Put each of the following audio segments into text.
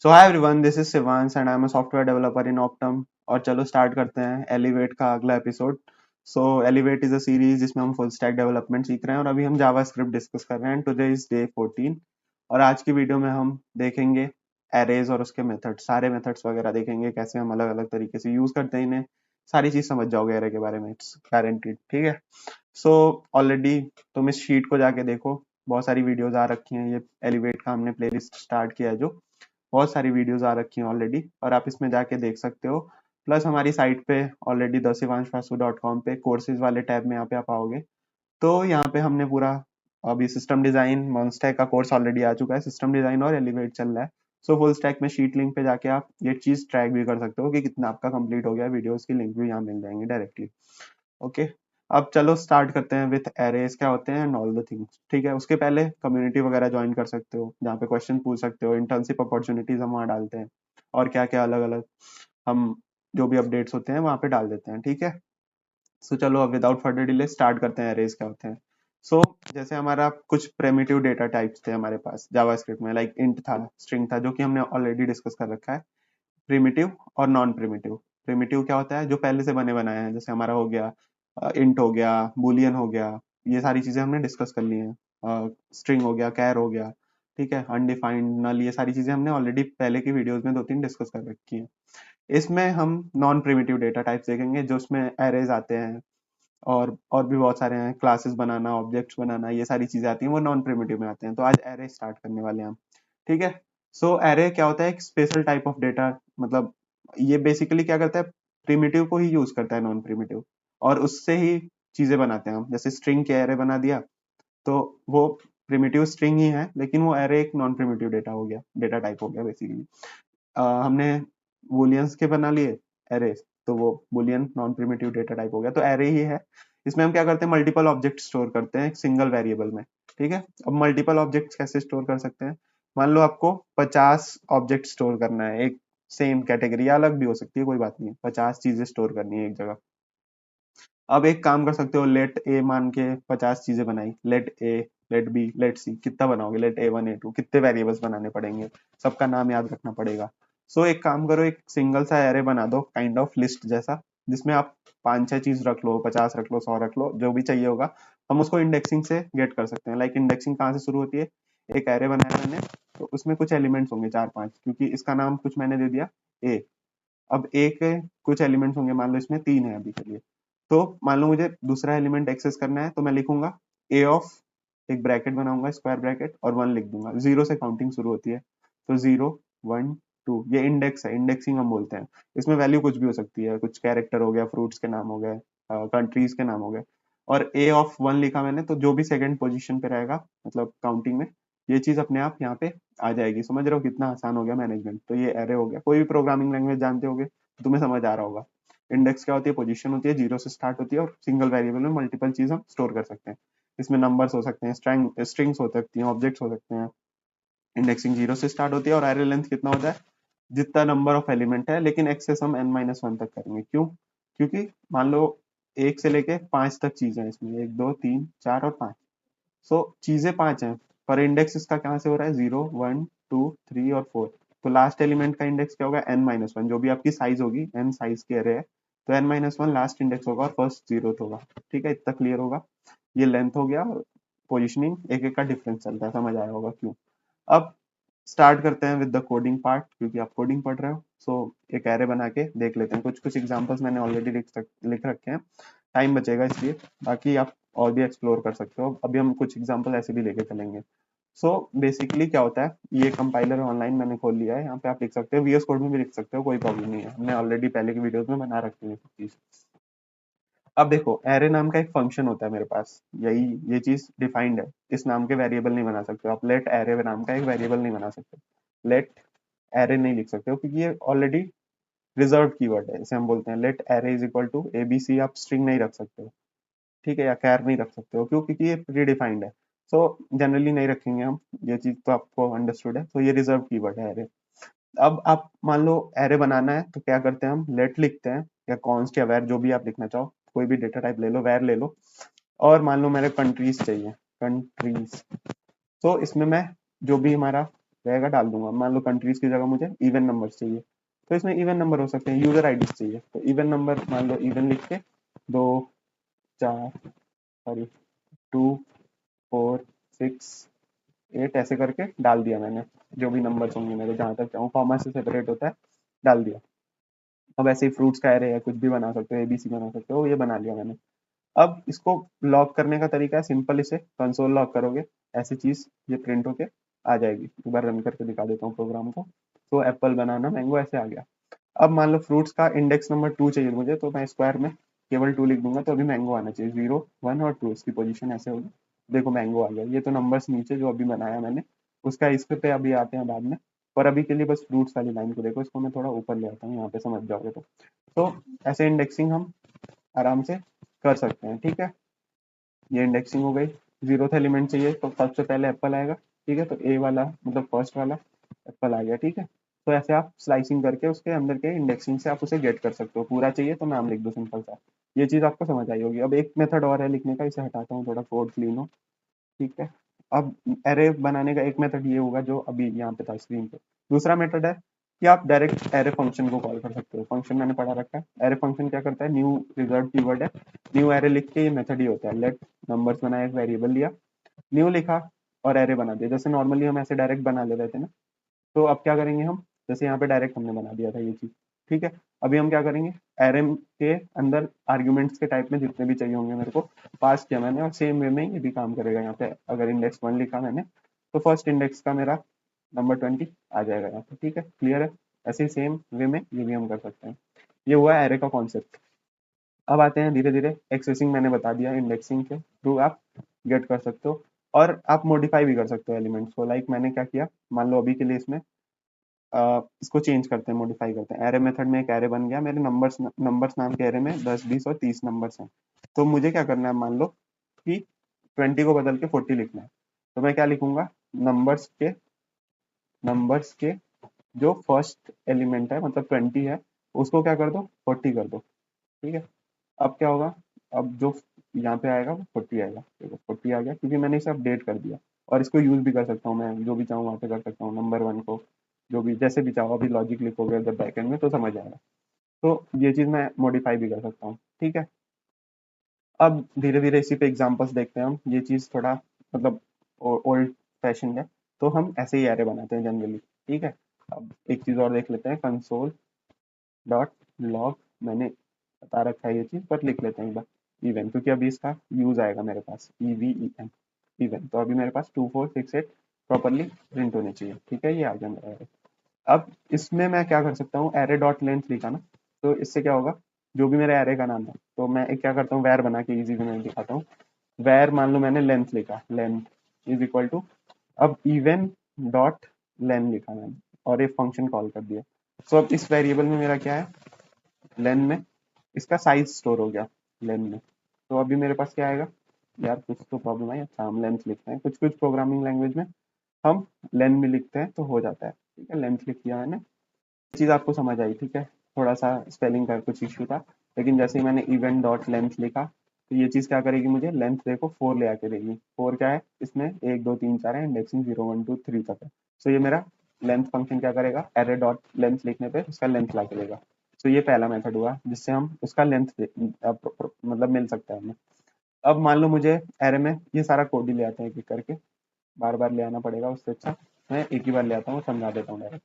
So hi everyone, this is Shivansh and I am a software developer in Optum. और चलो start करते हैं elevate का अगला episode. So elevate is a series जिसमें हम फुल स्टैक डेवलपमेंट सीख रहे हैं और अभी हम जावास्क्रिप्ट डिस्कस कर रहे हैं। टुडे इज डे 14 और आज की वीडियो में हम देखेंगे एरेज और उसके मेथड्स, सारे मेथड्स वगैरह देखेंगे, कैसे हम अलग अलग तरीके से यूज करते हैं इन्हें। सारी चीज समझ जाओगे एरे के बारे में, इट्स गारंटीड। ठीक है। सो ऑलरेडी तुम इस शीट को जाके देखो, बहुत सारी वीडियोस आ रखी हैं। ये एलिवेट का हमने प्लेलिस्ट स्टार्ट किया है, जो बहुत सारी वीडियोस आ रखी हैं ऑलरेडी और आप इसमें जाके देख सकते हो। प्लस हमारी साइट पे ऑलरेडी thesivanshvasu.com पे कोर्सेज वाले टैब में यहाँ पे आप आओगे तो यहाँ पे हमने पूरा अभी सिस्टम डिजाइन मॉन्स्टैक का कोर्स ऑलरेडी आ चुका है। सिस्टम डिजाइन और एलिवेट चल रहा है। सो फुल स्टैक में शीट लिंक पे जाके आप ये चीज ट्रैक भी कर सकते हो कि कितना आपका कंप्लीट हो गया। वीडियोस की लिंक भी यहाँ मिल जाएंगे डायरेक्टली। ओके। अब चलो स्टार्ट करते हैं विथ एरेज क्या होते हैं एंड ऑल द थिंग्स। ठीक है। उसके पहले कम्युनिटी वगैरह ज्वाइन कर सकते हो जहाँ पे क्वेश्चन पूछ सकते हो। इंटर्नशिप अपॉर्चुनिटीज हम वहाँ डालते हैं और क्या क्या अलग अलग हम जो भी अपडेट्स होते हैं वहाँ पे डाल देते हैं। ठीक है। सो चलो अब विदाउट फर्दर डिले स्टार्ट करते हैं एरेज क्या होते हैं। सो जैसे हमारा कुछ प्रिमिटिव डेटा टाइप्स थे हमारे पास जावास्क्रिप्ट में, लाइक इंट था, स्ट्रिंग था, जो कि हमने ऑलरेडी डिस्कस कर रखा है। प्रिमिटिव और नॉन प्रिमिटिव। प्रिमिटिव क्या होता है? जो पहले से बने बनाए हैं, जैसे हमारा हो गया इंट हो गया, बूलियन हो गया, ये सारी चीजें हमने डिस्कस कर ली हैं। स्ट्रिंग हो गया, कैर हो गया, ठीक है, अनडिफाइंड, नल, ये सारी चीजें हमने ऑलरेडी पहले की वीडियोस में 2-3 डिस्कस कर रखी हैं। इसमें हम नॉन प्रिमिटिव डेटा टाइप्स देखेंगे जो उसमें एरेज आते हैं और भी बहुत सारे हैं। क्लासेस बनाना, ऑब्जेक्ट्स बनाना, ये सारी चीजें आती हैं, वो नॉन प्रिमिटिव में आते हैं। तो आज एरे स्टार्ट करने वाले हैं हम। ठीक है। सो एरे क्या होता है? एक स्पेशल टाइप ऑफ डेटा, मतलब ये बेसिकली क्या करता है, प्रिमिटिव को ही यूज करता है, नॉन प्रिमिटिव, और उससे ही चीजें बनाते हैं हम। जैसे स्ट्रिंग के एरे बना दिया तो वो प्रिमिटिव स्ट्रिंग ही है, लेकिन वो एरे एक नॉन प्रिमिटिव डेटा हो गया, डेटा टाइप हो गया बेसिकली। हमने बूलियंस के बना लिए एरे, तो वो Boolean non primitive data type हो गया, तो एरे ही है। इसमें हम क्या करते हैं, मल्टीपल ऑब्जेक्ट स्टोर करते हैं एक सिंगल वेरिएबल में। ठीक है। अब मल्टीपल ऑब्जेक्ट कैसे स्टोर कर सकते हैं? मान लो आपको 50 ऑब्जेक्ट स्टोर करना है, एक सेम कैटेगरी, अलग भी हो सकती है, कोई बात नहीं, 50 चीजें स्टोर करनी है एक जगह। अब एक काम कर सकते हो, लेट ए मान के 50 चीजें बनाई, लेट ए, लेट बी, लेट सी, कितना बनाओगे, लेट A1 A2, कितने वेरिएबल्स बनाने पड़ेंगे, सबका नाम याद रखना पड़ेगा। सो एक काम करो, एक सिंगल सा एरे बना दो, काइंड ऑफ लिस्ट जैसा, जिसमें आप 5-6 चीज रख लो, 50 रख लो, 100 रख लो, जो भी चाहिए होगा। हम उसको इंडेक्सिंग से गेट कर सकते हैं। लाइक इंडेक्सिंग कहाँ से शुरू होती है? एक एरे बनाया मैंने, तो उसमें कुछ एलिमेंट्स होंगे 4-5, क्योंकि इसका नाम कुछ मैंने दे दिया ए। अब ए के कुछ एलिमेंट्स होंगे, मान लो इसमें 3 है अभी के लिए। तो मान लो मुझे दूसरा एलिमेंट एक्सेस करना है, तो मैं लिखूंगा ए ऑफ, एक ब्रैकेट बनाऊंगा, स्क्वायर ब्रैकेट, और 1 लिख दूंगा। जीरो से काउंटिंग शुरू होती है, तो 0 1 2, ये इंडेक्स है, इंडेक्सिंग हम बोलते हैं। इसमें वैल्यू कुछ भी हो सकती है, कुछ कैरेक्टर हो गया, फ्रूट्स के नाम हो गए, कंट्रीज के नाम हो गए। और ए ऑफ 1 लिखा मैंने, तो जो भी सेकंड पोजीशन पे रहेगा, मतलब काउंटिंग में, ये चीज अपने आप यहाँ पे आ जाएगी। समझ रहे हो कितना आसान हो गया मैनेजमेंट? तो ये एरे हो गया। कोई भी प्रोग्रामिंग लैंग्वेज जानते होगे तो तुम्हें समझ आ रहा होगा। इंडेक्स क्या होती है? पोजीशन होती है, जीरो से स्टार्ट होती है, और सिंगल वेरिएबल में मल्टीपल चीज हम स्टोर कर सकते हैं। इसमें नंबर्स हो सकते हैं, स्ट्रिंग्स हो सकती हैं, ऑब्जेक्ट्स हो सकते हैं। इंडेक्सिंग जीरो से स्टार्ट होती है और एरे लेंथ कितना होता है? जितना नंबर ऑफ एलिमेंट है, लेकिन एक्सेस हम n-1 तक करेंगे। क्यों? क्योंकि मान लो 1 से लेके 5 तक चीजें हैं इसमें, 1 2 3 4 और 5। सो चीजें 5 हैं, पर इंडेक्स इसका कहाँ से हो रहा है? 0 1 2 3 और 4। तो लास्ट एलिमेंट का इंडेक्स क्या होगा? n-1, जो भी आपकी साइज होगी, n साइज के एरे है, तो n-1 लास्ट इंडेक्स होगा और फर्स्ट जीरो होगा। ठीक है, इतना क्लियर होगा। ये लेंथ हो गया। पोजिशनिंग एक एक का डिफरेंस चलता है, समझ आया होगा क्यों। अब स्टार्ट करते हैं विद द कोडिंग पार्ट, क्योंकि आप कोडिंग पढ़ रहे हो। सो एक एरे बना के देख लेते हैं। कुछ कुछ एग्जांपल्स मैंने ऑलरेडी लिख रखे हैं, टाइम बचेगा इसलिए, बाकी आप और भी एक्सप्लोर कर सकते हो। अभी हम कुछ एग्जांपल ऐसे भी लेके चलेंगे। सो बेसिकली क्या होता है, ये कंपाइलर ऑनलाइन मैंने खोल लिया है, यहाँ पे आप लिख सकते हो, VS कोड में भी लिख सकते हो, कोई प्रॉब्लम नहीं है, हमने ऑलरेडी पहले की वीडियोस में बना रखी है चीज। अब देखो, एरे नाम का एक फंक्शन होता है मेरे पास, यही ये चीज डिफाइंड है। इस नाम के वेरिएबल नहीं बना सकते हो आप, लेट एरे नाम का एक वेरिएबल नहीं बना सकते, लेट एरे नहीं लिख सकते हो, क्योंकि ये ऑलरेडी रिजर्व कीवर्ड है। इसे हम बोलते हैं let array is equal to ABC। आप स्ट्रिंग नहीं रख सकते हो, ठीक है, या कैर नहीं रख सकते हो, क्यों? क्योंकि ये प्री डिफाइंड है। सो जनरली नहीं रखेंगे हम, ये चीज तो आपको अंडरस्टूड है। तो ये रिजर्व कीवर्ड है एरे। अब आप मान लो एरे बनाना है, तो क्या करते हैं, हम लेट लिखते हैं, या कॉन्स्ट या वैर, जो भी आप लिखना चाहो, कोई भी डेटा टाइप ले लो, वैर ले लो। और मान लो मेरे कंट्रीज चाहिए, कंट्रीज, तो इसमें मैं जो भी हमारा रहेगा डाल दूंगा। मान लो कंट्रीज की जगह मुझे इवन नंबर चाहिए, तो इसमें इवन नंबर हो सकते हैं। यूजर आईडी चाहिए तो इवन नंबर, मान लो इवन लिख के 2 4 सॉरी 2 4 6 8 ऐसे करके डाल दिया मैंने, जो भी नंबर्स होंगे मेरे जहां तक चाहूँ, कॉमा से सेपरेट होता है, डाल दिया। अब ऐसे ही फ्रूट्स का एरे है, कुछ भी बना सकते हो, एबीसी बना सकते हो, ये बना लिया मैंने। अब इसको लॉक करने का तरीका है सिंपल, इसे कंसोल लॉक करोगे, ऐसी चीज ये प्रिंट होके आ जाएगी। एक बार रन करके दिखा देता हूँ प्रोग्राम को। तो एप्पल, बनाना, मैंगो ऐसे आ गया। अब मान लो फ्रूट्स का इंडेक्स नंबर 2 चाहिए मुझे, तो मैं स्क्वायर में केवल 2 लिख दूंगा, तो अभी मैंगो आना चाहिए। 0 1 और 2 इसकी पोजीशन ऐसे होगी। देखो मैंगो आ गया। ये तो नंबर्स नीचे जो अभी बनाया मैंने, उसका इस पे अभी आते हैं बाद में। पर अभी के लिए बस फ्रूट्स वाली लाइन को देखो, इसको मैं थोड़ा ऊपर ले आता हूँ, यहाँ पे समझ जाओगे। तो ऐसे इंडेक्सिंग हम आराम से कर सकते हैं, ठीक है। ये इंडेक्सिंग हो गई। 0th एलिमेंट चाहिए तो सबसे पहले एप्पल आएगा, ठीक है। तो ए वाला मतलब फर्स्ट वाला एप्पल आ गया, ठीक है। तो ऐसे आप स्लाइसिंग करके उसके अंदर के इंडेक्सिंग से आप उसे गेट कर सकते हो। पूरा चाहिए तो नाम लिख दो सिंपल सा। ये चीज आपको समझ आई होगी। अब एक मेथड और है लिखने का, इसे हटाता हूँ, थोड़ा कोड क्लीन हो, ठीक है। अब एरे बनाने का एक मेथड ये होगा जो अभी यहाँ पे था स्क्रीन पे। दूसरा मेथड है कि आप डायरेक्ट एरे फंक्शन को कॉल कर सकते हो। फंक्शन मैंने पढ़ा रखा है। एरे फंक्शन क्या करता है, न्यू रिजर्व कीवर्ड है, न्यू एरे लिख के ये मेथड ही होता है। लेट नंबर्स बनाया, एक वेरिएबल लिया, न्यू लिखा और एरे बना दिया। जैसे नॉर्मली हम ऐसे डायरेक्ट बना ले रहे थे ना, तो अब क्या करेंगे हम, जैसे यहाँ पे डायरेक्ट हमने बना दिया था ये चीज, ठीक है। अभी हम क्या करेंगे, एरे के अंदर आर्ग्यूमेंट्स के टाइप में जितने भी चाहिए होंगे मेरे को पास किया मैंने, और सेम वे में ये भी काम करेगा। यहाँ पे अगर इंडेक्स 1 लिखा मैंने, तो फर्स्ट इंडेक्स का मेरा नंबर 20 आ जाएगा यहाँ पे, ठीक है। क्लियर है। ऐसे ही सेम वे में ये भी हम कर सकते हैं। ये हुआ एरे का कॉन्सेप्ट। अब आते हैं धीरे धीरे एक्सेसिंग, मैंने बता दिया, इंडेक्सिंग के थ्रू आप गेट कर सकते हो और आप मॉडिफाई भी कर सकते हो एलिमेंट्स को। लाइक मैंने क्या किया, मान लो अभी के लिए इसमें इसको चेंज करते हैं, मॉडिफाई करते हैं। एरे मेथड में एक एरे बन गया मेरे, नंबर्स नाम के एरे में 10 20 और 30 नंबर्स हैं। तो मुझे क्या करना है, मान लो कि 20 को बदल के 40 लिखना है। तो मैं क्या लिखूंगा, नंबर्स के जो फर्स्ट एलिमेंट है मतलब 20 है, उसको क्या कर दो 40 कर दो, ठीक है। अब क्या होगा, अब जो यहाँ पे आएगा वो 40 आएगा। देखो 40 आ गया क्योंकि मैंने इसे अपडेट कर दिया। और इसको यूज भी कर सकता हूँ मैं, जो भी चाहूँ वहाँ पे कर सकता हूँ नंबर 1 को, जो भी जैसे भी चाहो। अभी लॉजिक लिखोगे जब बैकएंड में तो समझ आएगा। तो ये चीज मैं मॉडिफाई भी कर सकता हूँ, ठीक है। अब धीरे धीरे इसी पे एग्जांपल्स देखते हैं हम। ये चीज थोड़ा मतलब ओल्ड फैशन है, तो हम ऐसे ही एरे बनाते हैं जनरली, ठीक है। अब एक चीज और देख लेते हैं, कंसोल डॉट लॉग, मैंने बता रखा है ये चीज, पर लिख लेते हैं एक बार इवेंट, क्योंकि अभी इसका यूज आएगा मेरे पास, EVEN इवेंट। तो अभी मेरे पास 2468 प्रॉपरली प्रिंट होने चाहिए, ठीक है। ये आ गया मेरा एरे। अब इसमें मैं क्या कर सकता हूँ, एरे डॉट लेंथ लिखा ना, तो इससे क्या होगा, जो भी मेरे एरे का नाम है, तो मैं एक क्या करता हूँ, वैर बना के इजी में दिखाता हूँ। वैर मान लो मैंने लेंथ लिखा, लेंथ इज इक्वल टू, अब इवन डॉट लेन लिखा मैंने और एक फंक्शन कॉल कर दिया। तो अब इस वेरिएबल में मेरा क्या है, लेन में इसका साइज स्टोर हो गया लेन में। तो अभी मेरे पास क्या आएगा, यार कुछ तो प्रॉब्लम है। अच्छा, हम लेंथ लिखते हैं, कुछ कुछ प्रोग्रामिंग लैंग्वेज में हम लेन में लिखते हैं तो हो जाता है, ठीक है। लेंथ लिख दिया मैंने, चीज आपको समझ आई, ठीक है। थोड़ा सा स्पेलिंग का कुछ इश्यू था, लेकिन जैसे ही मैंने इवेंट डॉट लेंथ लिखा, तो ये चीज क्या करेगी, मुझे लेंथ देखो 4 ले आके देगी। 4 क्या है इसमें, 1 2 3 4 है, इंडेक्सिंग 0 1 2 3 तक है। तो ये मेरा लेंथ फंक्शन क्या करेगा, एरे डॉट लेंथ लिखने पे उसका लेंथ ला के देगा। तो ये पहला मेथड हुआ जिससे हम उसका लेंथ मतलब मिल सकता है हमें। अब मान लो मुझे एरे में ये सारा कोड ही ले आते हैं एक एक करके, बार बार ले आना पड़ेगा, उससे अच्छा मैं एक ही बार ले आता हूँ, समझा देता हूँ डायरेक्ट,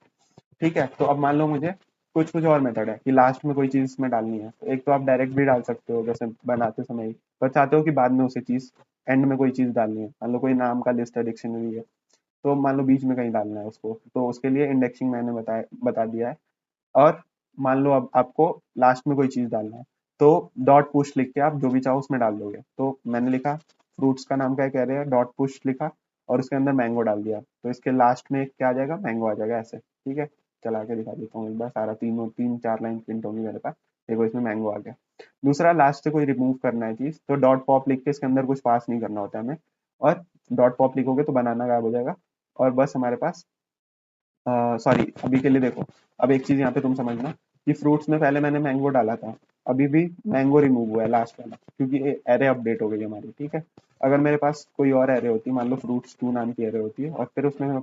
ठीक है। तो अब मान लो मुझे कुछ कुछ और मेथड है कि लास्ट में कोई चीज इसमें डालनी है, तो एक तो आप डायरेक्ट भी डाल सकते हो जैसे बनाते समय ही, पर चाहते हो कि बाद में उसे चीज एंड में कोई चीज डालनी है, मान लो कोई नाम का लिस्ट है, डिक्शनरी है, तो मान लो बीच में कहीं डालना है उसको, तो उसके लिए इंडेक्सिंग मैंने बता दिया है। और मान लो अब आपको लास्ट में कोई चीज डालना है, तो डॉट पुश लिख के आप जो भी चाहो उसमें डाल दोगे। तो मैंने लिखा फ्रूट्स का नाम क्या कह रहे हैं, डॉट पुश लिखा और उसके अंदर मैंगो डाल दिया, तो इसके लास्ट में क्या आ जाएगा, मैंगो आ जाएगा ऐसे, ठीक है। चला के दिखा देता हूँ एक बार, सारा 3 4 लाइन प्रिंट होंगी मेरे पास। देखो इसमें मैंगो आ गया। दूसरा, लास्ट से कोई रिमूव करना है चीज, तो डॉट पॉप लिख के इसके अंदर कुछ पास नहीं करना होता है हमें, और डॉट पॉप लिखोगे तो बनाना गायब हो जाएगा और बस हमारे पास, सॉरी अभी के लिए देखो। अब एक चीज यहाँ पे तुम समझना कि फ्रूट्स में पहले मैंने मैंगो डाला था, अभी भी मैंगो रिमूव हुआ है लास्ट वाला, क्योंकि एरे अपडेट हो गई हमारी, ठीक है। अगर मेरे पास कोई और एरे होती, मान लो फ्रूट्स 2 नाम की एरे होती है और फिर उसमें मैं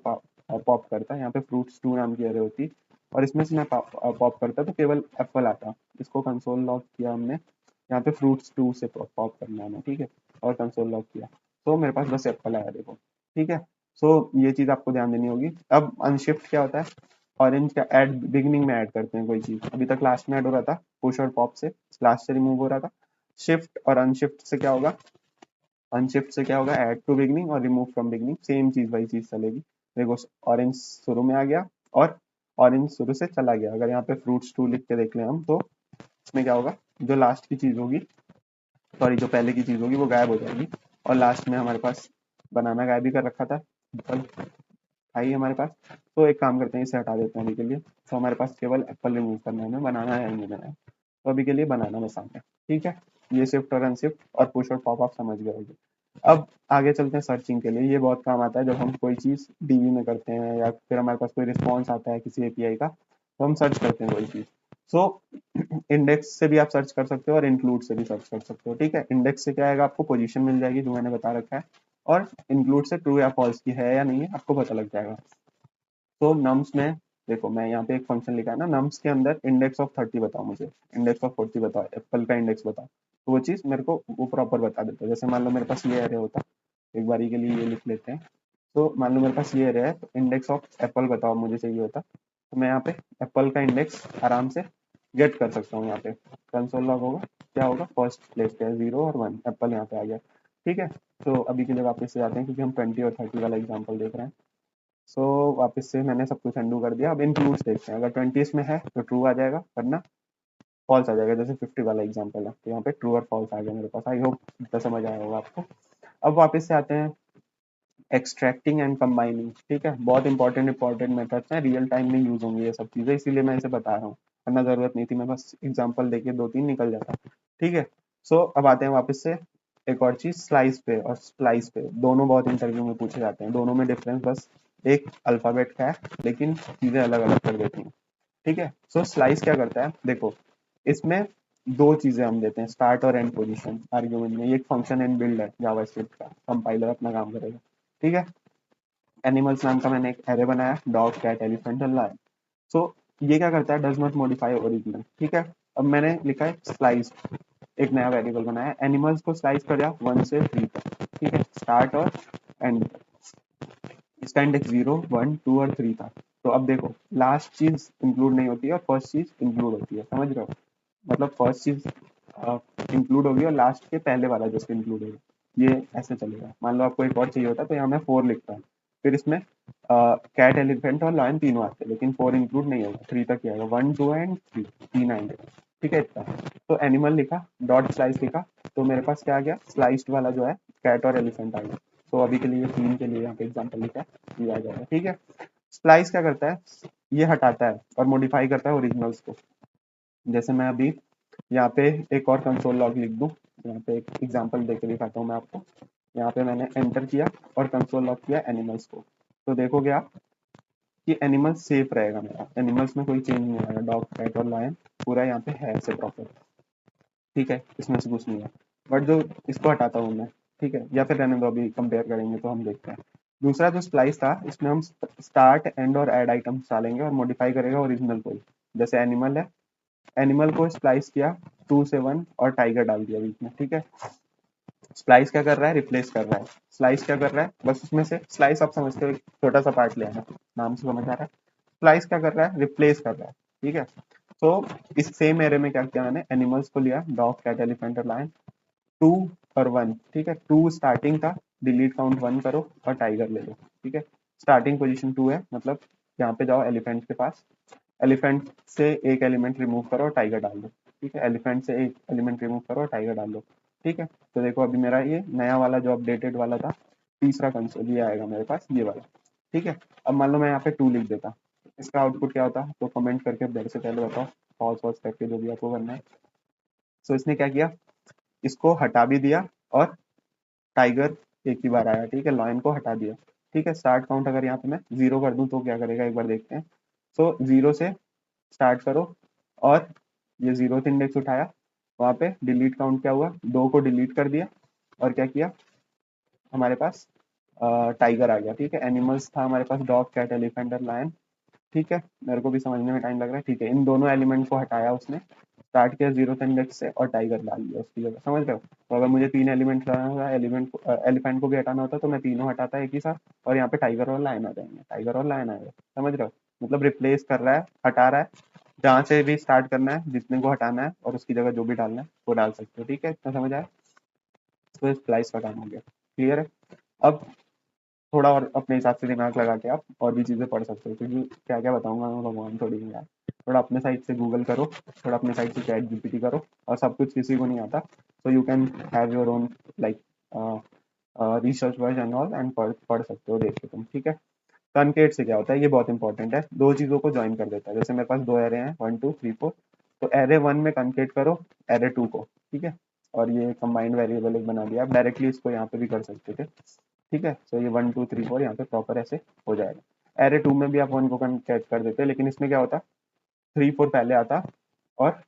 पॉप करता, यहाँ पे फ्रूट्स 2 नाम की एरे होती, और इसमें से मैं पॉप करता तो केवल एप्पल आता। इसको कंसोल लॉग किया हमने, यहाँ पे फ्रूट्स 2 से पॉप करना है, ठीक है, और कंसोल लॉग किया तो मेरे पास बस एप्पल आया, देखो, ठीक है। सो ये चीज़ आपको ध्यान देनी होगी। अब अनशिफ्ट क्या होता है, ऑरेंज का ऐड बिगनिंग में ऐड करते हैं कोई चीज़, अभी तक लास्ट में ऐड हो रहा था, पुश और पॉप से लास्ट से रिमूव हो रहा था। शिफ्ट और अनशिफ्ट से क्या होगा, अनशिफ्ट से क्या होगा, ऐड टू बिगनिंग और रिमूव फ्रॉम बिगनिंग, सेम चीज वही चीज चलेगी। देखो ऑरेंज शुरू में आ गया और ऑरेंज शुरू से चला गया, अगर यहाँ पे फ्रूट्स 2 लिख के देख लें हम तो इसमें क्या होगा, जो लास्ट की चीज होगी, सॉरी जो पहले की चीज होगी वो गायब हो जाएगी, और लास्ट में हमारे पास बनाना गायब ही कर रखा था, एप्पल आई हमारे पास। तो एक काम करते हैं, इसे हटा देते हैं अभी के लिए, तो हमारे पास केवल एप्पल रिमूव करना है, हमें बनाना है नहीं बनाना है, तो अभी के लिए बनाना बस आगे, ठीक है। ये शिफ्ट और अनशिफ्ट और पुश और पॉप आप समझ गए होंगे। अब आगे चलते हैं सर्चिंग के लिए, ये बहुत काम आता है जब हम कोई चीज़ डीबी में करते हैं या फिर हमारे पास कोई रिस्पॉन्स आता है किसी एपीआई का, तो हम सर्च करते हैं कोई चीज़। सो इंडेक्स से भी आप सर्च कर सकते हो और इंक्लूड से भी सर्च कर सकते हो, ठीक है। इंडेक्स से क्या आएगा, आपको पोजीशन मिल जाएगी जो मैंने बता रखा है, और इंक्लूड से ट्रू या फॉल्स की है या नहीं है आपको पता लग जाएगा। तो नम्स में देखो, मैं यहाँ पे एक फंक्शन लिखा है ना, नम्स के अंदर इंडेक्स ऑफ 30 बताओ मुझे, इंडेक्स ऑफ 40 बताओ, एप्पल का इंडेक्स बताओ, तो वो चीज़ मेरे को वो प्रॉपर बता देता है। जैसे मान लो मेरे पास ये एरे होता, एक बारी के लिए ये लिख लेते हैं, तो मान लो मेरे पास ये एरे है, तो इंडेक्स ऑफ एप्पल बताओ मुझे चाहिए होता, तो मैं यहाँ पे एप्पल का इंडेक्स आराम से गेट कर सकता हूँ। यहाँ पे कंसोल लॉग होगा, क्या होगा, फर्स्ट प्लेस पे है 0 और 1, एप्पल यहाँ पे आ गया, ठीक है। तो अभी के लिए वापस से जाते हैं क्योंकि हम 20 और 30 वाला एग्जाम्पल देख रहे हैं। सो वापस से मैंने सब कुछ अंडू कर दिया, अब इंक्लूड्स देखते हैं, अगर 20 में है तो ट्रू आ जाएगा, वरना फॉल्स आ जाएगा, जैसे 50 वाला एग्जाम्पल है, तो यहाँ पे ट्रू और फॉल्स आ गया मेरे पास। आई होप इतना समझ आया होगा आपको। अब वापस से आते हैं एक्सट्रैक्टिंग एंड कंबाइनिंग, ठीक है, बहुत इंपॉर्टेंट मेथड्स हैं, रियल टाइम में यूज होंगी ये सब चीजें, इसीलिए मैं इसे बता रहा हूँ, वरना जरूरत नहीं थी, मैं बस एग्जाम्पल देके 2-3 निकल जाता, ठीक है। सो अब आते हैं वापस से एक और चीज, स्लाइस पे और स्प्लाइस पे, दोनों बहुत इंटरव्यू में पूछे जाते हैं, दोनों में डिफरेंस बस एक अल्फाबेट का है, लेकिन चीजें अलग अलग कर देती हैं, ठीक है। सो स्लाइस क्या करता है, देखो इसमें दो चीजें हम देते हैं, स्टार्ट और एंड पोजीशन आर्ग्यूमेंट में, ये एक फंक्शन एंड बिल्ड है जावास्क्रिप्ट का, कंपाइलर अपना काम करेगा, ठीक है। एनिमल्स नाम का मैंने एक एरे बनाया, डॉग कैट एलिफेंट और लायन। सो ये क्या करता है, डज नॉट मॉडिफाई ओरिजिनल, ठीक है। अब मैंने लिखा है स्लाइस, एक नया वेरिएबल बनाया, एनिमल्स को स्लाइस कर दिया 1 से 3 तक, ठीक है, स्टार्ट और एंड। इसका इंडेक्स 0, 1, 2 और 3 था। तो अब देखो लास्ट चीज इंक्लूड नहीं होती है और फर्स्ट चीज इंक्लूड होती है, समझ रहे हो, मतलब फर्स्ट चीज इंक्लूड होगी और लास्ट के पहले वाला जस्ट इंक्लूड होगा, ये ऐसे चलेगा। मान लो आपको एक और चाहिए होता तो यहाँ मैं 4 लिखता हूँ, फिर इसमें कैट एलिफेंट और लायन तीनों आते हैं, लेकिन 4 इंक्लूड नहीं होगा, 3 तक ही आएगा, 1, 2 एंड 3, तीन आएंगे, ठीक है इतना। तो एनिमल लिखा, डॉट स्लाइस लिखा, तो मेरे पास क्या आ गया, स्लाइस्ड वाला जो है कैट और एलिफेंट आ गया। तो अभी के लिए 3 के लिए यहाँ पे एग्जाम्पल लिखा है, ये आ जाएगा, ठीक है। स्प्लाइस क्या करता है, ये हटाता है और मॉडिफाई करता है ओरिजिनल्स को। जैसे मैं अभी यहाँ पे एक और कंसोल लॉग लिख दूँ, यहाँ पे एक एग्जांपल देके दिखाता हूँ मैं आपको। यहाँ पे मैंने एंटर किया और कंसोल लॉग किया एनिमल्स को, तो देखोगे आप कि एनिमल्स सेफ रहेगा मेरा, एनिमल्स में कोई चेंज नहीं आएगा, डॉग कैट और लायन पूरा यहाँ पे है ऐसे प्रॉपर, ठीक है, इसमें से कुछ नहीं है। बट जो इसको हटाता हूँ मैं, ठीक है, या फिर रहने दो, अभी कंपेयर करेंगे तो हम देखते हैं। दूसरा जो स्प्लाइस था, इसमें हम स्टार्ट एंड और ऐड आइटम्स डालेंगे और मॉडिफाई करेगा ओरिजिनल को ही। जैसे एनिमल है, एनिमल को स्प्लाइस किया 2 से 1 और टाइगर डाल दिया बीच में, ठीक है। स्प्लाइस क्या कर रहा है, रिप्लेस कर रहा है। स्लाइस क्या कर रहा है, बस उसमें से स्लाइस आप समझते हो, एक छोटा सा पार्ट ले आना, नाम से समझ आ रहा है। स्प्लाइस क्या कर रहा है, रिप्लेस कर रहा है, ठीक है। तो इस सेम एरे में क्या किया मैंने, एनिमल्स को लिया, डॉग कैट एलिफेंट और लायन, 2 और 1, ठीक है, 2 स्टार्टिंग था, डिलीट काउंट 1 करो और टाइगर ले लो, ठीक है। स्टार्टिंग पोजीशन 2 है, मतलब यहाँ पे जाओ एलिफेंट के पास, एलिफेंट से एक एलिमेंट रिमूव करो और टाइगर डाल दो, ठीक है, एलिफेंट से एक एलिमेंट रिमूव करो और टाइगर डाल दो, ठीक है। तो देखो अभी मेरा ये नया वाला जो अपडेटेड वाला था, तीसरा कंसोल ये आएगा मेरे पास, ये वाला, ठीक है। अब मान लो मैं यहाँ पे 2 लिख देता, इसका आउटपुट क्या होता, तो कमेंट करके मेरे से पहले बताओ, पॉज वॉज करके जो भी आपको करना है। सो इसने क्या किया, इसको हटा भी दिया और टाइगर एक ही बार आया, ठीक है, लॉयन को हटा दिया, ठीक है। स्टार्ट काउंट अगर यहाँ पे मैं 0 कर दूं तो क्या करेगा, एक बार देखते हैं। सो 0 से स्टार्ट करो और ये 0th इंडेक्स उठाया, वहां पे डिलीट काउंट क्या हुआ, 2 को डिलीट कर दिया और क्या किया हमारे पास, टाइगर आ गया, ठीक है। एनिमल्स था हमारे पास डॉग, कैट, एलिफेंट और लायन, ठीक है। मेरे को भी समझने में टाइम लग रहा है, ठीक है। इन दोनों एलिमेंट को हटाया उसने, स्टार्ट किया 0th इंडेक्स से और टाइगर डाल दिया उसकी जगह, समझ रहे हो। तो अगर मुझे 3 एलिमेंट लाना होगा, एलिफेंट को भी हटाना होता तो मैं तीनों हटाता एक ही साथ, और यहाँ पे टाइगर और लायन आ जाएंगे, टाइगर और लायन आएगा, समझ रहे हो। मतलब रिप्लेस कर रहा है, हटा रहा है, जहाँ से भी स्टार्ट करना है, जितने को हटाना है और उसकी जगह जो भी डालना है वो डाल सकते हो, ठीक है। इतना समझ आया। तो स्प्लाइस का काम हो गया, क्लियर है। अब थोड़ा और अपने हिसाब से दिमाग लगा के आप और भी चीज़ें पढ़ सकते हो, क्योंकि क्या क्या बताऊंगा मैं भगवान थोड़ी नहीं यार। थोड़ा अपने साइड से गूगल करो, थोड़ा अपने साइड से चैट जीपीटी करो, और सब कुछ किसी को नहीं आता, तो you can have your own like research work and all, and पढ़ सकते हो, देख के तुम, ठीक है। कनकेट से क्या होता है, ये बहुत इंपॉर्टेंट है, दो चीज़ों को ज्वाइन कर देता है। जैसे मेरे पास दो एरे हैं 1 2 3 4, तो एरे 1 में कनकेट करो एरे 2 को, ठीक है। और ये कंबाइंड वेरिएबल एक बना दिया, आप डायरेक्टली इसको यहाँ पे भी कर सकते थे, ठीक है। तो ये 1 2 3 4 यहाँ पे प्रॉपर ऐसे हो जाएगा। एरे 2 में भी आप 1 को कनकेट कर देते, लेकिन इसमें क्या होता, 3 4 पहले आता और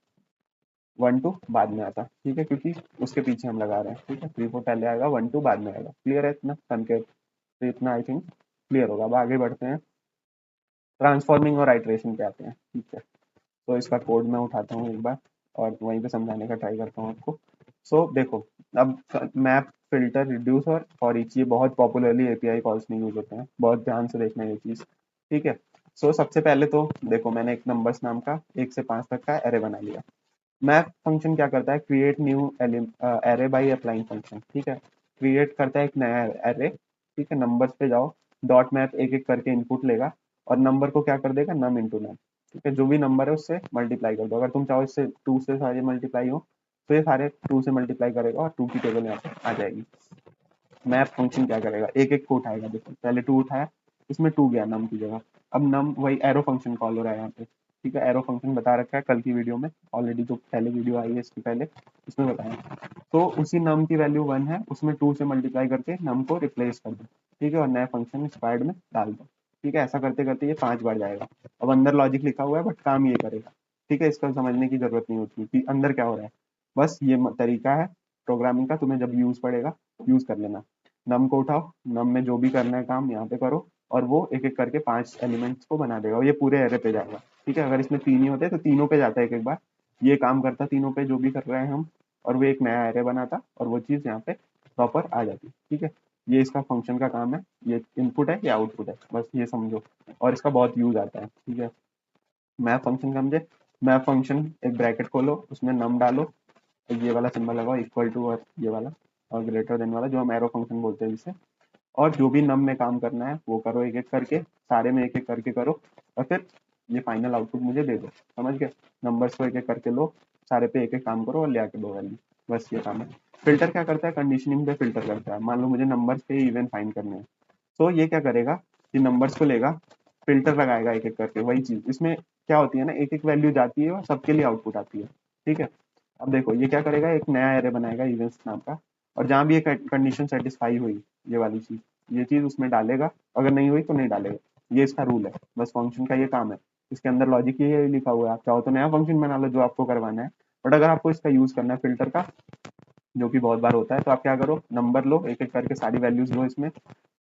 1 2 बाद में आता, ठीक है, क्योंकि उसके पीछे हम लगा रहे हैं, ठीक है। 3 4 पहले आएगा, 1 2 बाद में आएगा, क्लियर है इतना कनकेट। तो इतना आई थिंक क्लियर होगा। अब आगे बढ़ते हैं, ट्रांसफॉर्मिंग और आइट्रेशन पे आते हैं, ठीक है। तो इसका कोड मैं उठाता हूँ एक बार और वहीं पे समझाने का ट्राई करता हूँ आपको। सो देखो, अब मैप, फिल्टर, रिड्यूस और फॉर ईच, ये बहुत पॉपुलरली एपीआई कॉल्स में यूज होते हैं, बहुत ध्यान से देखना ये चीज, ठीक है। सो सबसे पहले तो देखो, मैंने एक नंबर्स नाम का 1 से 5 तक का एरे बना लिया। मैप फंक्शन क्या करता है, create new array by applying function, ठीक है। क्रिएट करता है एक नया एरे, ठीक है। नंबर्स पे जाओ, डॉट मैप एक एक करके इनपुट लेगा और नंबर को क्या कर देगा, नम इंटू नम, ठीक है। जो भी नंबर है उससे मल्टीप्लाई कर दो, अगर तुम चाहो इससे 2 से सारे मल्टीप्लाई हो तो ये सारे 2 से मल्टीप्लाई करेगा और 2 की टेबल यहाँ पे आ जाएगी। मैप फंक्शन क्या करेगा, एक एक को उठाएगा, देखो पहले 2 उठाया, इसमें 2 गया नम की जगह, अब नम वही एरो फंक्शन कॉल हो रहा है यहाँ पे, ठीक है। एरो फंक्शन बता रखा है कल की वीडियो में ऑलरेडी, जो पहले वीडियो आई है इसके पहले, इसमें बताया। तो उसी नम की वैल्यू 1 है, उसमें 2 से मल्टीप्लाई करके नम को रिप्लेस कर दो, ठीक है, और नया फंक्शन एक्सपायर्ड में डाल दो, ठीक है। ऐसा करते करते ये 5 बार जाएगा। अब अंदर लॉजिक लिखा हुआ है बट काम ये करेगा, ठीक है। इसका समझने की जरूरत नहीं होती कि अंदर क्या हो रहा है, बस ये तरीका है प्रोग्रामिंग का, तुम्हें जब यूज पड़ेगा यूज कर लेना। नम को उठाओ, नम में जो भी करना है काम यहाँ पे करो, और वो एक एक करके 5 एलिमेंट्स को बना देगा और ये पूरे एरे पे जाएगा, ठीक है। अगर इसमें 3 ही होते तो तीनों पे जाता है एक एक बार, ये काम करता तीनों पे जो भी कर रहे हैं हम, और वो एक नया एरे बनाता और वो चीज़ यहाँ पे प्रॉपर आ जाती, ठीक है। ये इसका फंक्शन का काम है, ये इनपुट है, ये आउटपुट है, बस ये समझो। और इसका बहुत यूज आता है, ठीक है। मैप फंक्शन समझे, मैप फंक्शन एक ब्रैकेट खोलो, उसमें नम डालो, ये वाला सिंबल लगाओ इक्वल टू, और ये वाला और ग्रेटर देन वाला जो हम एरो फंक्शन बोलते हैं जिसे, और जो भी नम में काम करना है वो करो एक एक करके, सारे में एक एक करके करो, और फिर ये फाइनल आउटपुट मुझे दे दो, समझ गए। नंबर्स को एक एक करके लो, सारे पे एक एक काम करो और ले आके दो वैल्यू, बस ये काम है। फिल्टर क्या करता है, कंडीशनिंग पे फिल्टर करता है। मान लो मुझे नंबर्स पे इवन फाइंड करने हैं, तो ये क्या करेगा, ये नंबर्स को लेगा, फिल्टर लगाएगा एक एक करके, वही चीज इसमें क्या होती है ना, एक एक वैल्यू जाती है और सबके लिए आउटपुट आती है, ठीक है। अब देखो ये क्या करेगा, एक नया एरे बनाएगा इवेंट्स नाम का, और जहां भी ये कंडीशन सेटिस्फाई हुई, ये वाली चीज, ये चीज उसमें डालेगा, अगर नहीं हुई तो नहीं डालेगा, ये इसका रूल है, बस फंक्शन का ये काम है। इसके अंदर लॉजिक ये लिखा हुआ है, आप चाहो तो नया फंक्शन बना लो जो आपको करवाना है, बट अगर आपको इसका यूज करना है फिल्टर का, जो कि बहुत बार होता है, तो आप क्या करो, नंबर लो एक एक करके, सारी वैल्यूज लो इसमें,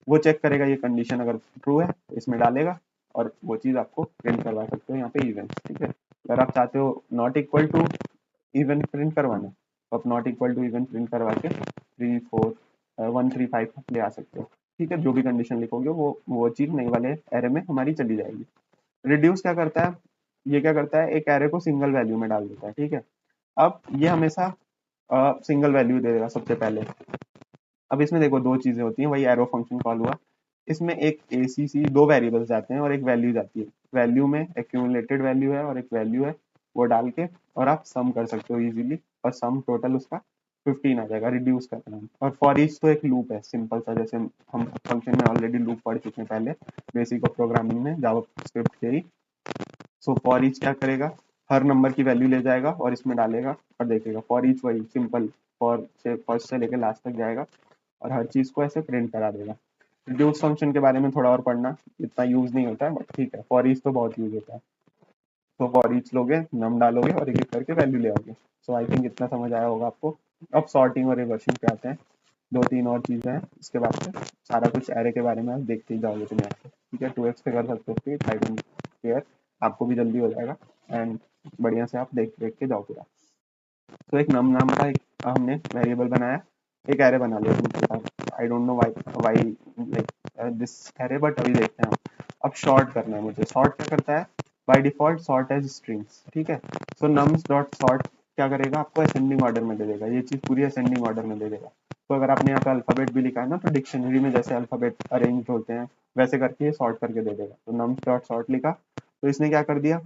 वो चेक करेगा ये कंडीशन अगर ट्रू है तो इसमें डालेगा, और वो चीज आपको प्रिंट करवा सकते हो यहाँ पे इवेंट, ठीक है। अगर आप चाहते हो not equal to event print करवाना, तो आप not equal to event print करवा के 3 4 1 3 5 ले आ सकते हो, ठीक है। जो भी कंडीशन लिखोगे वो चीज नई वाले एरे में हमारी चली जाएगी। रिड्यूस क्या करता है, ये क्या करता है, एक एरे को सिंगल वैल्यू में डाल देता है, ठीक है। अब ये हमेशा सिंगल वैल्यू दे देगा सबसे पहले। अब इसमें देखो दो चीजें होती हैं, वही एरो फंक्शन कॉल हुआ, इसमें एक एसीसी, दो वेरिएबल्स जाते हैं और एक वैल्यू जाती है। वैल्यू में एक्यूमुलेटेड वैल्यू है और एक वैल्यू है, वो डाल के और आप सम कर सकते हो इजीली, और सम टोटल उसका 15 आ जाएगा, रिड्यूस करना है। और फॉर ईच तो एक लूप है सिंपल सा, जैसे हम फंक्शन में ऑलरेडी लूप पढ़ चुके हैं पहले बेसिक ऑफ प्रोग्रामिंग में, जावा स्क्रिप्ट के ही। सो फॉर ईच क्या करेगा, हर नंबर की वैल्यू ले जाएगा और इसमें डालेगा और देखेगा, फॉर ईच वही सिंपल, फॉर से फर्स्ट से लेकर लास्ट तक जाएगा और हर चीज को ऐसे प्रिंट करा देगा। रिड्यूस फंक्शन के बारे में थोड़ा और पढ़ना, इतना यूज नहीं होता है बट ठीक है, फॉर ईच तो बहुत यूज होता है। तो फॉर ईच लोगे, नम डालोगे और एक एक करके वैल्यू ले आओगे। सो आई थिंक इतना समझ आया होगा आपको। अब सॉर्टिंग और रिवर्सिंग पे आते हैं। दो तीन और चीजें हैं, इसके बाद से सारा कुछ एरे के बारे में आप देखते ही जाओगे तुम यहाँ पे, ठीक है। 2x पे कर सकते हो स्पीड, आई डोंट केयर, आपको भी जल्दी हो जाएगा एंड बढ़िया से आप देख देख के जाओ पूरा। तो एक नम नाम का एक हमने वेरिएबल बनाया, एक एरे बना लिया सिंपल सा। I don't know why like this array, but अभी देखते हैं हम। अब सॉर्ट करना है मुझे। सॉर्ट क्या करता है? By default sort as strings, ठीक है। सो नम्स डॉट सॉर्ट क्या करेगा? आपको असेंडिंग ऑर्डर में दे देगा, ये चीज पूरी असेंडिंग ऑर्डर में दे देगा। तो अगर आपने यहाँ पे अल्फाबेट भी लिखा है ना, तो डिक्शनरी में जैसे अल्फाबेट अरेंज होते हैं वैसे करके ये सॉर्ट करके दे देगा। तो नम्स डॉट सॉर्ट लिखा, तो इसने क्या कर दिया?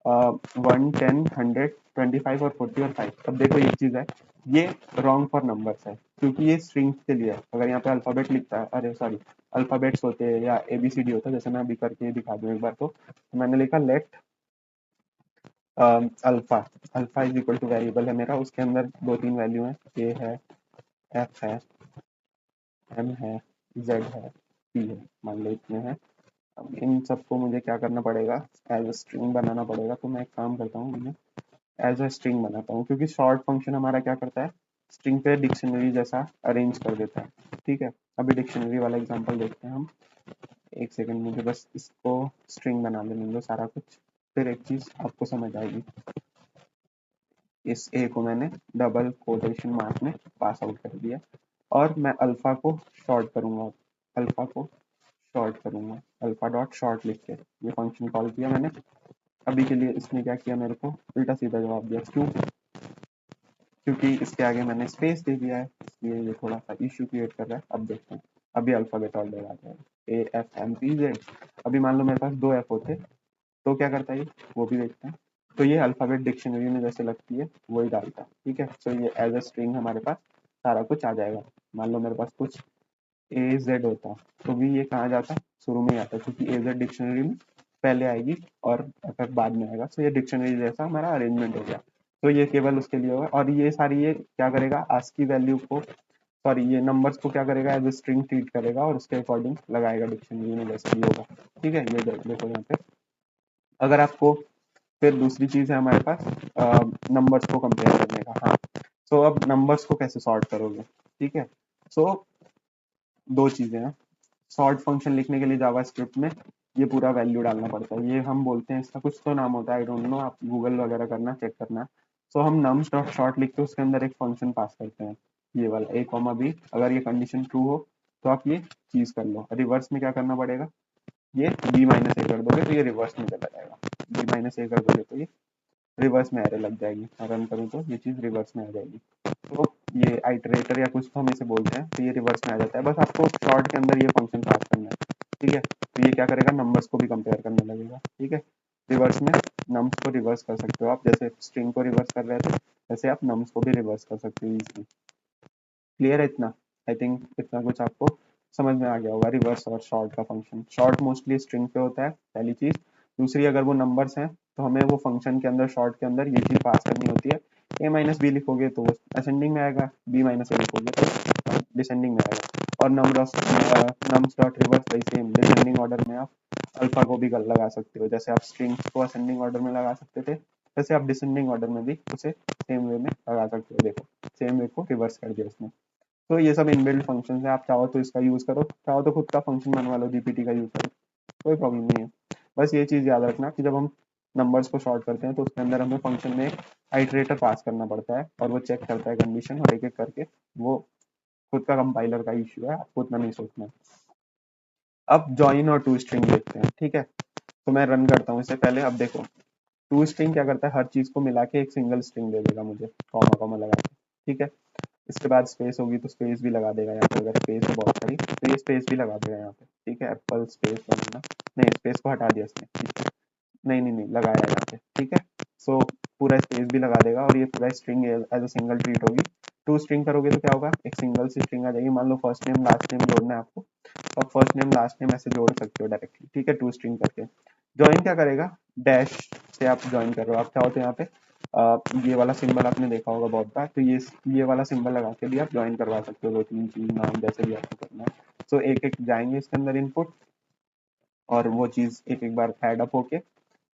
1, 10, 100, 25 और 40 और 5। अब देखो एक चीज है, ये रॉन्ग फॉर नंबर्स है क्योंकि ये स्ट्रिंग्स के लिए है। अगर यहाँ पे अल्फाबेट लिखता है, अरे सॉरी, अल्फाबेट्स होते हैं या एबीसीडी होता है, जैसे मैं अभी करके दिखा दूं एक बार। तो मैंने लिखा let alpha, alpha is equal two variable है मेरा, उसके अंदर दो तीन वैल्यू है, ए है, एफ है, एम है, जेड है, पी है, मान लो इतने हैं। अब इन सबको मुझे क्या करना पड़ेगा? एज अ स्ट्रिंग बनाना पड़ेगा। तो मैं एक काम करता हूँ, मैं एज अ स्ट्रिंग बनाता हूँ, क्योंकि शॉर्ट फंक्शन हमारा क्या करता है? स्ट्रिंग पे डिक्शनरी जैसा अरेंज कर देता है, ठीक है। अभी डिक्शनरी वाला एग्जांपल देखते हैं हम। एक सेकंड, मुझे बस इसको स्ट्रिंग बना लेने दो सारा कुछ, फिर एक चीज आपको समझ आएगी। इस ए को मैंने डबल कोटेशन मार्क में पास आउट कर दिया और मैं अल्फा को शॉर्ट करूंगा, अल्फा को शॉर्ट करूंगा, अल्फा डॉट शॉर्ट लिख के ये फंक्शन कॉल किया मैंने। अभी के लिए इसने क्या किया? मेरे को उल्टा सीधा जवाब दिया। क्यों? क्योंकि इसके आगे मैंने स्पेस दे दिया है, इसलिए ये थोड़ा सा इश्यू क्रिएट कर रहा है। अब देखते हैं, अभी अल्फाबेट ऑर्डर आ जाएगा, A F M P Z. अभी मान लो मेरे पास दो एफ होते तो क्या करता है ये, वो भी देखते हैं। तो ये अल्फाबेट डिक्शनरी में जैसे लगती है वही डालता है, ठीक है। सो ये एज अ स्ट्रिंग हमारे पास सारा कुछ आ जाएगा। मान लो मेरे पास कुछ ए जेड होता तो भी ये कहाँ जाता? शुरू में ही आता, क्योंकि ए जेड डिक्शनरी में पहले आएगी और अगर बाद में आएगा। तो ये डिक्शनरी जैसा हमारा अरेंजमेंट हो गया। तो ये केवल उसके लिए होगा। और ये सारी ये क्या करेगा? आस्की वैल्यू को, सॉरी, ये नंबर्स को क्या करेगा? एज ए स्ट्रिंग ट्रीट करेगा और उसके अकॉर्डिंग लगाएगा डिक्शनरी में जैसे भी होगा, ठीक है। ये देखो यहाँ पे, अगर आपको, फिर दूसरी चीज है हमारे पास नंबर्स को कंपेयर करने का। हाँ, सो अब नंबर्स को कैसे सॉर्ट करोगे? ठीक है, सो दो चीजें हैं। सॉर्ट फंक्शन लिखने के लिए जावास्क्रिप्ट में ये पूरा वैल्यू डालना पड़ता है। ये हम बोलते हैं, इसका कुछ तो नाम होता है, आई डोंट नो, आप गूगल वगैरह करना, चेक करना। सो हम नम्स डॉट शॉर्ट लिख के उसके अंदर एक फंक्शन पास करते हैं, ये वाला ए कॉमा बी। अगर ये कंडीशन ट्रू हो तो आप ये चीज कर लो। रिवर्स में क्या करना पड़ेगा? ये बी माइनस ए कर दोगे तो ये रिवर्स में चला जाएगा, बी माइनस ए कर दोगे तो ये रिवर्स में एरे लग जाएगी। मैं रन करूँ तो ये चीज रिवर्स में आ जाएगी। तो ये आइटरेटर या कुछ तो हम इसे बोलते हैं, तो ये रिवर्स में आ जाता है। बस आपको शॉर्ट के अंदर ये फंक्शन पास करना है, ठीक है। तो ये क्या करेगा? नंबर्स को भी कंपेयर करने लगेगा, ठीक है। रिवर्स में नम्स को रिवर्स कर सकते हो आप, जैसे स्ट्रिंग को रिवर्स कर रहे थे वैसे आप नम्स को भी रिवर्स कर सकते हो इजीली। क्लियर है इतना? आई थिंक इतना कुछ आपको समझ में आ गया होगा, रिवर्स और शॉर्ट का फंक्शन। शॉर्ट मोस्टली स्ट्रिंग पे होता है, पहली चीज। दूसरी, अगर वो नंबर्स हैं तो हमें वो फंक्शन के अंदर, शॉर्ट के अंदर ये चीज पास करनी होती है। ए माइनस बी लिखोगे तो वो असेंडिंग में आएगा, बी माइनस ए लिखोगे तो डिसेंडिंग में आएगा। और nums dot reverse by same, descending order में आप अल्फा को भी लगा सकते हो। जैसे आप स्ट्रिंग्स को असेंडिंग ऑर्डर में लगा सकते थे, वैसे आप डिसेंडिंग ऑर्डर में भी उसे सेम वे में लगा सकते हो। देखो, सेम वे को रिवर्स कर दिया उसने। तो ये सब इनबिल्ट फंक्शन है, आप चाहो तो इसका यूज करो, चाहो तो खुद का फंक्शन बनवा लो, जीपीटी का यूज करो, कोई प्रॉब्लम नहीं है। बस ये चीज याद रखना कि जब हम नंबर्स को शॉर्ट करते हैं तो उसके अंदर हमें फंक्शन में एक आइटरेटर पास करना पड़ता है और वो चेक करता है कंडीशन, और एक एक करके वो खुद का कंपाइलर का इश्यू है, आपको उतना नहीं सोचना है। अब ज्वाइन और टू स्ट्रिंग देखते हैं, ठीक है। तो मैं रन करता हूँ इससे पहले। अब देखो, टू स्ट्रिंग क्या करता है? हर चीज को मिला के एक सिंगल स्ट्रिंग दे देगा मुझे, कॉमा कॉमा लगा के, ठीक है। इसके बाद स्पेस होगी तो स्पेस भी लगा देगा यहाँ पे, अगर स्पेस है बहुत सारी तो ये स्पेस भी लगा देगा यहाँ पे, ठीक है। एप्पल स्पेस बनाना, नहीं, स्पेस को हटा दिया इसने, ठीक है। नहीं नहीं नहीं, लगाया यहाँ पे, ठीक है। सो पूरा स्पेस भी लगा देगा और ये पूरा string as a single treat होगी। टू स्ट्रिंग करोगे तो क्या होगा? एक सिंगल सी स्ट्रिंग आ जाएगी। मान लो फर्स्ट नेम लास्ट नेम जोड़ना है आपको, तो आप फर्स्ट नेम लास्ट नेम ऐसे जोड़ सकते हो डायरेक्टली, ठीक है, टू स्ट्रिंग करके। ज्वाइन क्या करेगा? डैश से आप ज्वाइन कर रहे हो, आप चाहो तो यहाँ पे ये वाला सिंबल आपने देखा होगा बहुत बार, तो ये वाला सिंबल लगा के भी आप ज्वाइन करवा सकते हो, दो तीन चीज नाम जैसे भी आपको करना है। सो एक एक जाएंगे इसके अंदर इनपुट, और वो चीज एक एक बार एड अप होके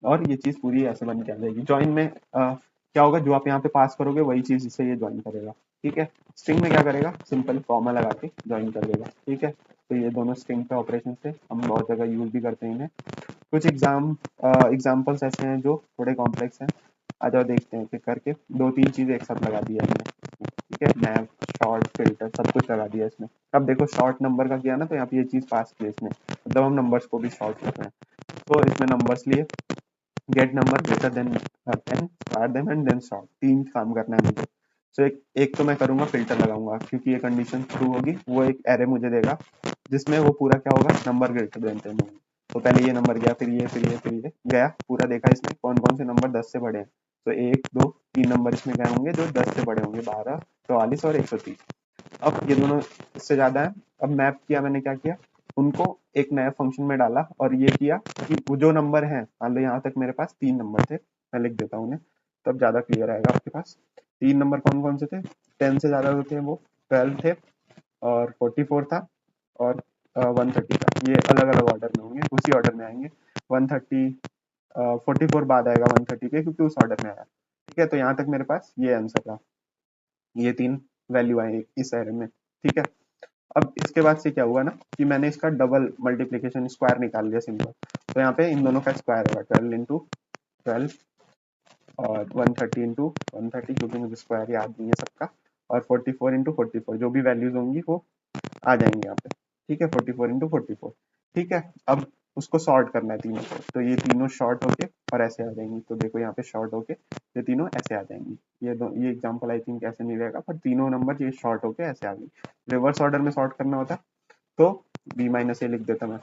और ये चीज पूरी ऐसे बन के आ जाएगी। ज्वाइन में क्या होगा? जो आप यहाँ पे पास करोगे वही चीज इसे ये ज्वाइन करेगा, ठीक है। स्ट्रिंग में क्या करेगा, सिंपल कॉमा लगा के ज्वाइन कर देगा। ठीक है, तो ये दोनों स्ट्रिंग पे ऑपरेशन थे, हम बहुत जगह यूज भी करते हैं इन्हें। कुछ एग्जाम्पल्स ऐसे हैं जो थोड़े कॉम्प्लेक्स हैं, आ जाओ देखते हैं। फिर करके दो तीन चीजें एक साथ लगा दिया हमने। ठीक है, मैप, शॉर्ट, फिल्टर सब कुछ लगा दिया इसमें। अब देखो शॉर्ट नंबर का किया ना, तो यहाँ पे ये चीज पास की इसने, मतलब हम नंबर्स को भी शॉर्ट कर रहे हैं। तो इसमें नंबर्स लिए, get number greater than 10, star them and then sort, तीन काम करना है मुझे। तो एक तो मैं करूंगा फिल्टर लगाऊंगा, क्योंकि ये कंडीशन ट्रू होगी, वो एक एरे मुझे देगा जिसमें वो पूरा क्या होगा, नंबर ग्रेटर देन 10 होगा। तो पहले ये नंबर गया, फिर ये, फिर ये, फिर ये गया, पूरा देखा इसमें कौन कौन से नंबर 10 से बड़े हैं। तो एक दो तीन नंबर इसमें गए होंगे जो 10 से बड़े होंगे, 12, 44 और 130। अब ये दोनों इससे ज्यादा है। अब मैप किया मैंने, क्या किया, उनको एक नया फंक्शन में डाला और ये किया कि वो जो नंबर है, मान लो यहाँ तक मेरे पास तीन नंबर थे, मैं लिख देता हूँ उन्हें, तब ज्यादा क्लियर आएगा आपके पास। तीन नंबर कौन कौन से थे, 10 से ज्यादा होते हैं वो 12 थे, और 44 था, और 130 था। ये अलग अलग ऑर्डर में होंगे, उसी ऑर्डर में आएंगे। 130, 44 बाद आएगा 130 के, क्योंकि उस ऑर्डर में आया। ठीक है, तो यहाँ तक मेरे पास ये आंसर था, ये तीन वैल्यू आए इस एरे में। ठीक है, अब इसके बाद से क्या हुआ ना, कि मैंने इसका डबल मल्टीप्लीकेशन स्क्वायर निकाल लिया सिंपल। तो यहाँ पे इन दोनों का स्क्वायर होगा, 12 इंटू 12 और 130 इंटू 130, क्योंकि मुझे स्क्वायर याद नहीं है सबका, और 44 इंटू 44, जो भी वैल्यूज होंगी वो आ जाएंगे यहाँ पे। ठीक है, 44 इंटू 44। ठीक है, अब उसको सॉर्ट करना है तीनों को, तो ये तीनों शॉर्ट होके और ऐसे आ जाएंगी। तो देखो यहाँ पे शॉर्ट होके ये तीनों ऐसे आ जाएंगी। ये एग्जांपल आई थिंक ऐसे नहीं रहेगा, पर तीनों नंबर ये शॉर्ट होके ऐसे आ गई। रिवर्स ऑर्डर में सॉर्ट करना होता तो बी माइनस ए लिख देता मैं,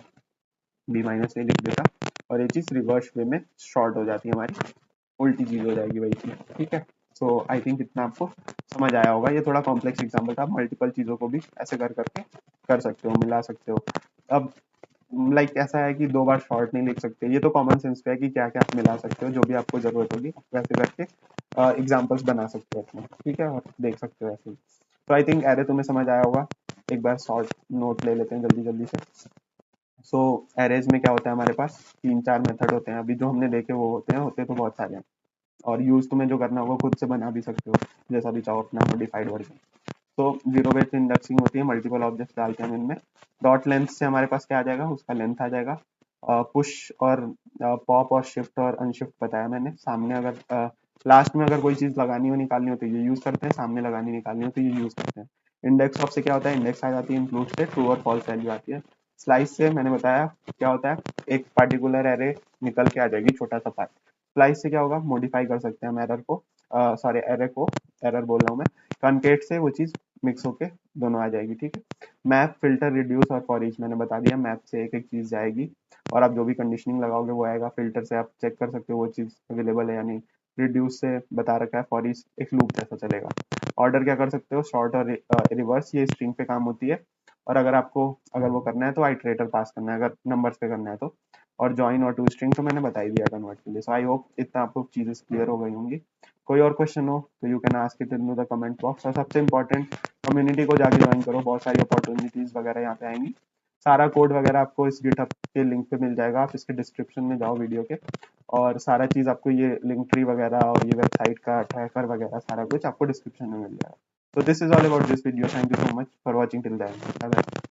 बी माइनस ए लिख देता, और ये चीज रिवर्स वे में शॉर्ट हो जाती है हमारी, उल्टी चीज हो जाएगी वही चीज। ठीक है, सो आई थिंक इतना आपको समझ आया होगा। ये थोड़ा कॉम्प्लेक्स एग्जाम्पल था, आप मल्टीपल चीजों को भी ऐसे कर करके कर सकते हो, मिला सकते हो। अब लाइक ऐसा है कि दो बार शॉर्ट नहीं लिख सकते, ये तो कॉमन सेंस पे है कि क्या क्या आप मिला सकते हो, जो भी आपको जरूरत होगी वैसे करके एग्जाम्पल्स बना सकते हो अपने। ठीक है, और देख सकते हो ऐसे ही। तो आई थिंक एरे तुम्हें समझ आया होगा। एक बार शॉर्ट नोट ले लेते हैं जल्दी जल्दी से। सो एरेज में क्या होता है, हमारे पास तीन चार मेथड होते हैं, अभी जो हमने देखे वो होते तो बहुत सारे हैं, और यूज तुम्हें जो करना होगा खुद से बना भी सकते हो, जैसा भी चाहो अपना मॉडिफाइड वर्जन। तो जीरो बेस्ड इंडेक्सिंग होती है, मल्टीपल ऑब्जेक्ट्स डालते हैं हम इनमें। डॉट लेंथ से हमारे पास क्या आ जाएगा, उसका लेंथ आ जाएगा। पुश और पॉप और शिफ्ट और अनशिफ्ट बताया मैंने। सामने अगर लास्ट में अगर कोई चीज लगानी हो निकालनी हो तो ये यूज करते हैं, सामने लगानी निकालनी हो तो ये यूज करते हैं। इंडेक्स ऑफ से क्या होता है, इंडेक्स आ जाती है, इंक्लूड से ट्रू और फॉल्स वैल्यू आती है। स्लाइस से मैंने बताया क्या होता है, एक पार्टिकुलर एरे निकल के आ जाएगी, छोटा सा पार्ट। स्लाइस से क्या होगा, मॉडिफाई कर सकते हैं हम एरर को, सॉरी एरे को, एरर बोल रहा हूँ मैं। कॉन्केट से वो चीज मिक्स होके दोनों आ जाएगी। ठीक है, मैप, फिल्टर, रिड्यूस और फॉर ईच मैंने बता दिया। मैप से एक एक चीज जाएगी, और आप जो भी कंडीशनिंग लगाओगे वो आएगा। फिल्टर से आप चेक कर सकते हो वो चीज अवेलेबल है या नहीं। रिड्यूस से बता रखा है, फॉर ईच एक लूप जैसा चलेगा। ऑर्डर क्या कर सकते हो, शॉर्ट और रिवर्स, ये स्ट्रिंग पे काम होती है। और अगर आपको अगर वो करना है तो आइटरेटर पास करना है, अगर नंबर्स पे करना है तो। और ज्वाइन और टू स्ट्रिंग तो मैंने बता ही दिया कन्वर्ट के लिए। सो आई होप इतना आपको चीजें क्लियर हो गई होंगी। कोई और क्वेश्चन हो तो you can ask it in the comment box. और सबसे इंपॉर्टेंट, कम्युनिटी को जाके ज्वाइन करो, बहुत सारी अपॉर्चुनिटीज वगैरह यहाँ पे आएंगी। सारा कोड वगैरह आपको इस गिटहब के लिंक पे मिल जाएगा, आप इसके डिस्क्रिप्शन में जाओ वीडियो के, और सारा चीज आपको ये लिंक ट्री वगैरह और ये वेबसाइट का ट्रैकर वगैरह सारा कुछ आपको डिस्क्रिप्शन में मिल जाएगा। So this is all about this video. Thank you so much for watching till the end. Bye bye.